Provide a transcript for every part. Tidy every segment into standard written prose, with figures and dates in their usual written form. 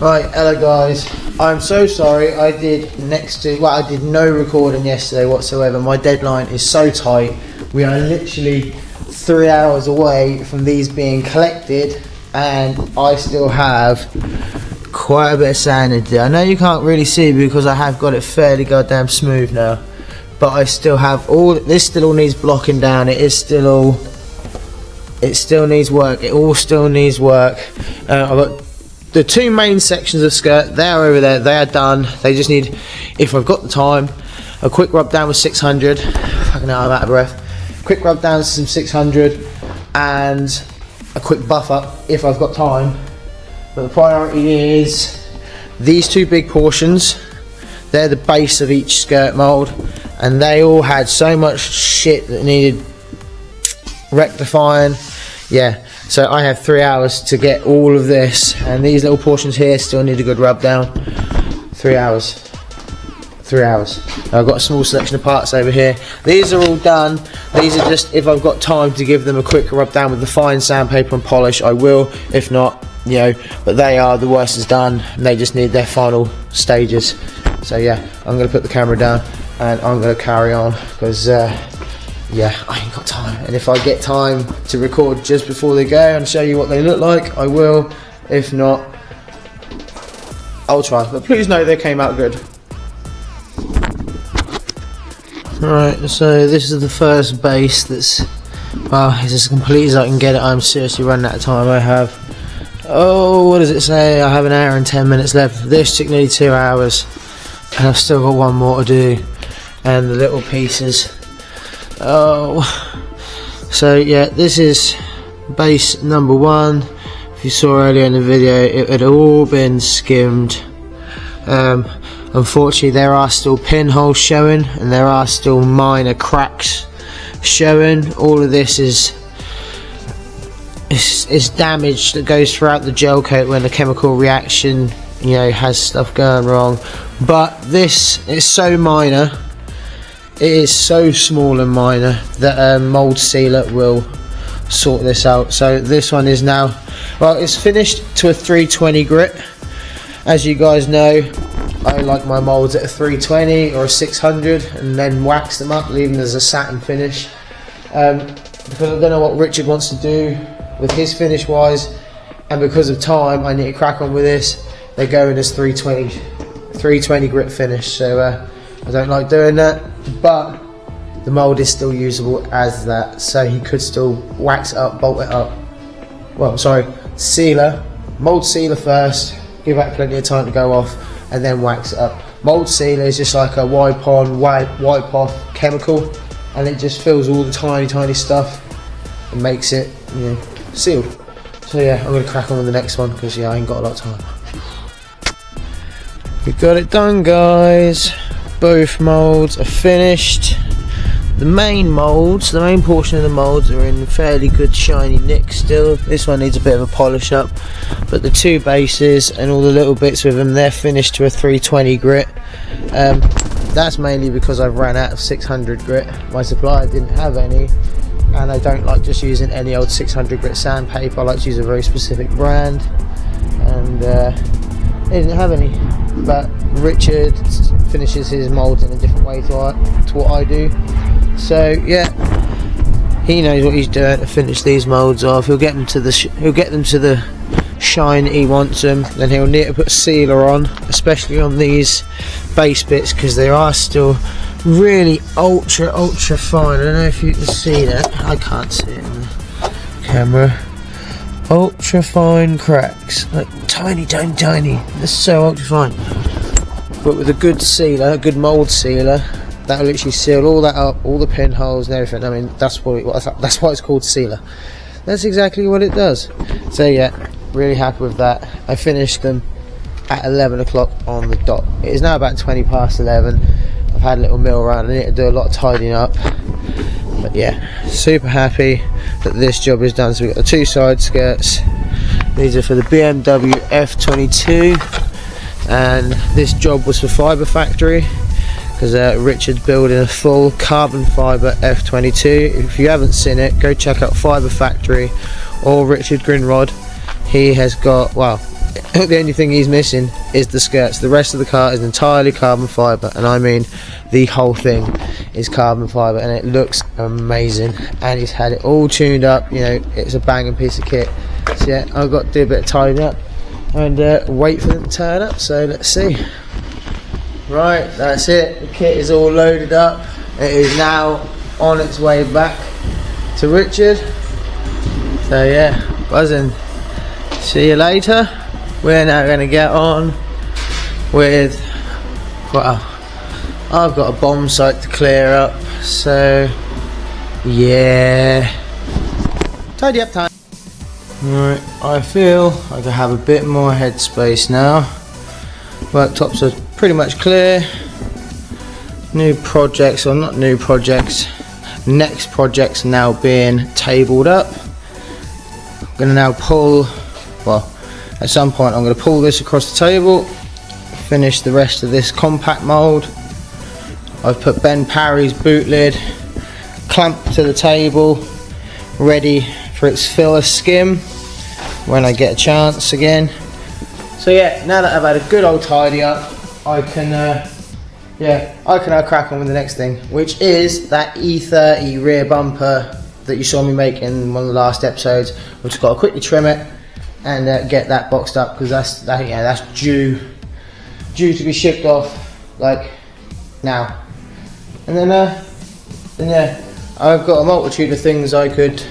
Right, hello guys. I'm so sorry. I did no recording yesterday whatsoever. My deadline is so tight. We are literally 3 hours away from these being collected, and I still have quite a bit of sanding to do. I know you can't really see because I have got it fairly goddamn smooth now, but I still have this still all needs blocking down. It still needs work. It all still needs work. I've got the two main sections of skirt. They're over there. They are done. They just need, if I've got the time, a quick rub down with 600. Fucking hell, I'm out of breath. Quick rub down with some 600 and a quick buff up if I've got time. But the priority is these two big portions. They're the base of each skirt mould, and they all had so much shit that needed rectifying. Yeah, so I have 3 hours to get all of this, and these little portions here still need a good rub down. 3 hours. 3 hours. I've got a small selection of parts over here. These are all done. These are just, if I've got time to give them a quick rub down with the fine sandpaper and polish, I will. If not, you know, but they are, the worst is done, and they just need their final stages. So yeah, I'm going to put the camera down and I'm going to carry on because yeah, I ain't got time. And if I get time to record just before they go and show you what they look like, I will. If not, I'll try. But please note they came out good. Right, so this is the first base that's, well, it's as complete as I can get it. I'm seriously running out of time. I have, oh, what does it say? I have 1 hour and 10 minutes left. This took nearly 2 hours, and I've still got one more to do. And the little pieces. Oh, so yeah, this is base number 1. If you saw earlier in the video, it had all been skimmed. Unfortunately, there are still pinholes showing, and there are still minor cracks showing. All of this is damage that goes throughout the gel coat when the chemical reaction, you know, has stuff going wrong. But this is so minor. It is so small and minor that a mould sealer will sort this out. So this one is now, well, it's finished to a 320 grit. As you guys know, I like my moulds at a 320 or a 600 and then wax them up, leave them as a satin finish. Because I don't know what Richard wants to do with his finish wise, and because of time I need to crack on with this. They go in as 320 grit finish, so I don't like doing that, but the mould is still usable as that, so he could still wax it up, bolt it up. Well, sorry, sealer, mould sealer first, give that plenty of time to go off, and then wax it up. Mould sealer is just like a wipe on, wipe off chemical, and it just fills all the tiny stuff and makes it, you know, sealed. So yeah, I'm going to crack on with the next one because yeah, I ain't got a lot of time. We got it done, guys. Both moulds are finished. The main moulds, the main portion of the moulds are in fairly good shiny nick still. This one needs a bit of a polish up, but the two bases and all the little bits with them, they're finished to a 320 grit. That's mainly because I've ran out of 600 grit. My supplier didn't have any, and I don't like just using any old 600 grit sandpaper. I like to use a very specific brand, and they didn't have any. But Richard finishes his moulds in a different way to what I do. So yeah, he knows what he's doing to finish these moulds off. He'll get them to the shine he wants them. Then he'll need to put sealer on, especially on these base bits, because they are still really ultra fine. I don't know if you can see that. I can't see it in the camera. Ultra fine cracks, like tiny. They're so ultra fine. But with a good sealer, a good mould sealer, that'll literally seal all that up, all the pinholes and everything. I mean, that's why it's called sealer. That's exactly what it does. So yeah, really happy with that. I finished them at 11 o'clock on the dot. It is now about 20 past 11. I've had a little meal around. I need to do a lot of tidying up. But yeah, super happy that this job is done. So we've got the two side skirts. These are for the BMW F22, and this job was for Fibre Factory because Richard's building a full carbon fibre F22. If you haven't seen it, go check out Fibre Factory or Richard Grinrod. He has got, well, the only thing he's missing is the skirts. The rest of the car is entirely carbon fibre, and I mean the whole thing is carbon fibre, and it looks amazing. And he's had it all tuned up, you know, it's a banging piece of kit. So yeah, I've got to do a bit of tidying up and wait for them to turn up, so let's see. Right, that's it, the kit is all loaded up. It is now on its way back to Richard. So yeah, buzzing. See you later. We're now going to get on with, well, I've got a bomb site to clear up, so yeah, tidy up time. Right, I feel like I have a bit more headspace now. Worktops are pretty much clear. New projects, or not new projects, next projects now being tabled up. I'm going to now pull, well, at some point I'm going to pull this across the table, finish the rest of this compact mould. I've put Ben Parry's boot lid clamp to the table, ready for its filler skim when I get a chance again. So yeah, now that I've had a good old tidy up, I can now crack on with the next thing, which is that E30 rear bumper that you saw me make in one of the last episodes. I've just got to quickly trim it and get that boxed up, because that's due to be shipped off like now. And then yeah, I've got a multitude of things I could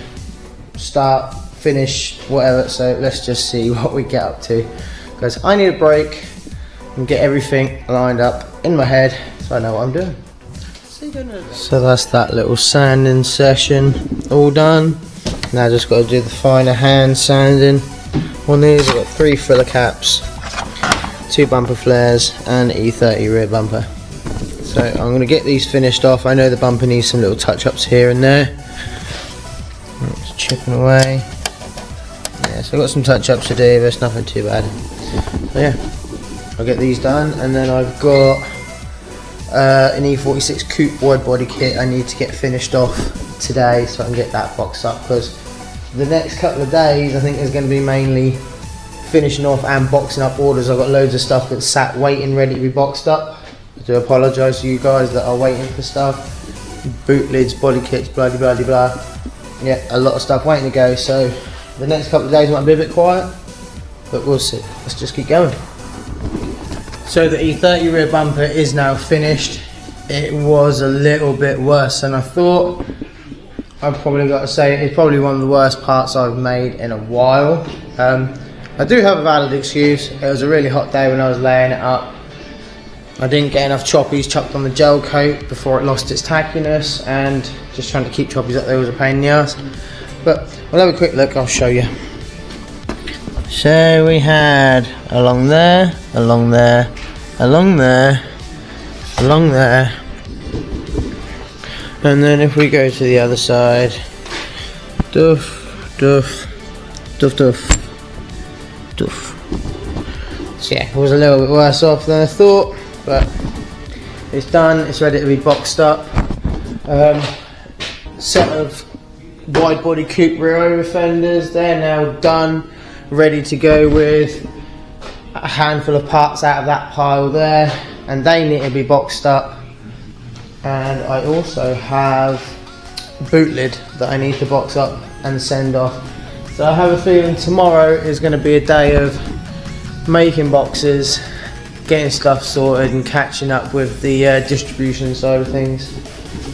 start, finish, whatever. So let's just see what we get up to, because I need a break and get everything lined up in my head so I know what I'm doing. So that's that little sanding session all done. Now I just got to do the finer hand sanding on these. I've got 3 filler caps, 2 bumper flares and E30 rear bumper. So I'm going to get these finished off. I know the bumper needs some little touch-ups here and there. It's chipping away. Yeah, so I've got some touch-ups to do, but it's nothing too bad. So yeah, I'll get these done, and then I've got an E46 coupe wide body kit I need to get finished off today, so I can get that boxed up, because the next couple of days I think is going to be mainly finishing off and boxing up orders. I've got loads of stuff that's sat waiting ready to be boxed up. I do apologise to you guys that are waiting for stuff, boot lids, body kits, blah blah blah blah. Yeah, a lot of stuff waiting to go, so the next couple of days might be a bit quiet, but we'll see. Let's just keep going. So the E30 rear bumper is now finished. It was a little bit worse than I thought. I've probably got to say it's probably one of the worst parts I've made in a while. I do have a valid excuse. It was a really hot day when I was laying it up. I didn't get enough choppies chucked on the gel coat before it lost its tackiness, and just trying to keep choppies up there was a pain in the ass. But we'll have a quick look, I'll show you. So we had along there, along there, along there, along there, and then if we go to the other side, doof, doof, doof, doof, doof. So yeah, it was a little bit worse off than I thought, but it's done, it's ready to be boxed up. Set of wide body coupe rear over fenders, they're now done, ready to go with a handful of parts out of that pile there, and they need to be boxed up. And I also have boot lid that I need to box up and send off. So I have a feeling tomorrow is going to be a day of making boxes, getting stuff sorted and catching up with the distribution side of things,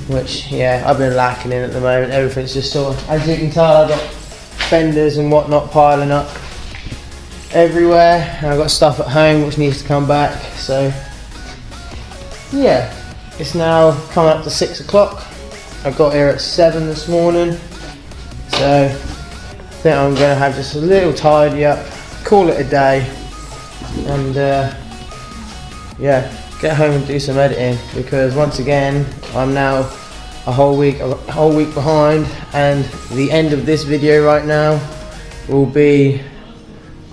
which yeah, I've been lacking in at the moment. Everything's just sort of, as you can tell, I've got fenders and whatnot piling up everywhere, and I've got stuff at home which needs to come back. So yeah, it's now coming up to 6 o'clock. I got here at 7 this morning, so I think I'm going to have just a little tidy up, call it a day, and yeah, get home and do some editing, because once again I'm now a whole week behind, and the end of this video right now will be,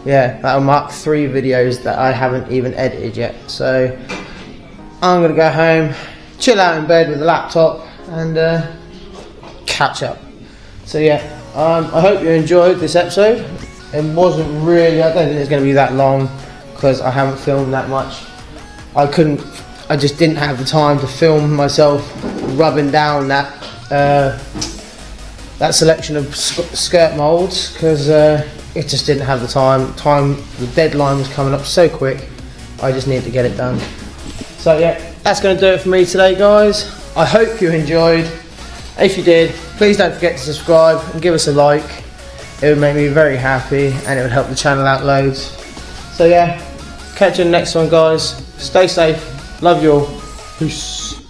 yeah, that'll mark 3 videos that I haven't even edited yet. So I'm gonna go home, chill out in bed with the laptop, and catch up. So yeah, I hope you enjoyed this episode. it wasn't really, I don't think it's going to be that long because I haven't filmed that much. I just didn't have the time to film myself rubbing down that that selection of skirt molds because it just didn't have the time. The deadline was coming up so quick. I just needed to get it done. So yeah, that's going to do it for me today, guys. I hope you enjoyed. If you did, please don't forget to subscribe and give us a like. It would make me very happy and it would help the channel out loads. So yeah, catch you in the next one, guys. Stay safe. Love you all. Peace.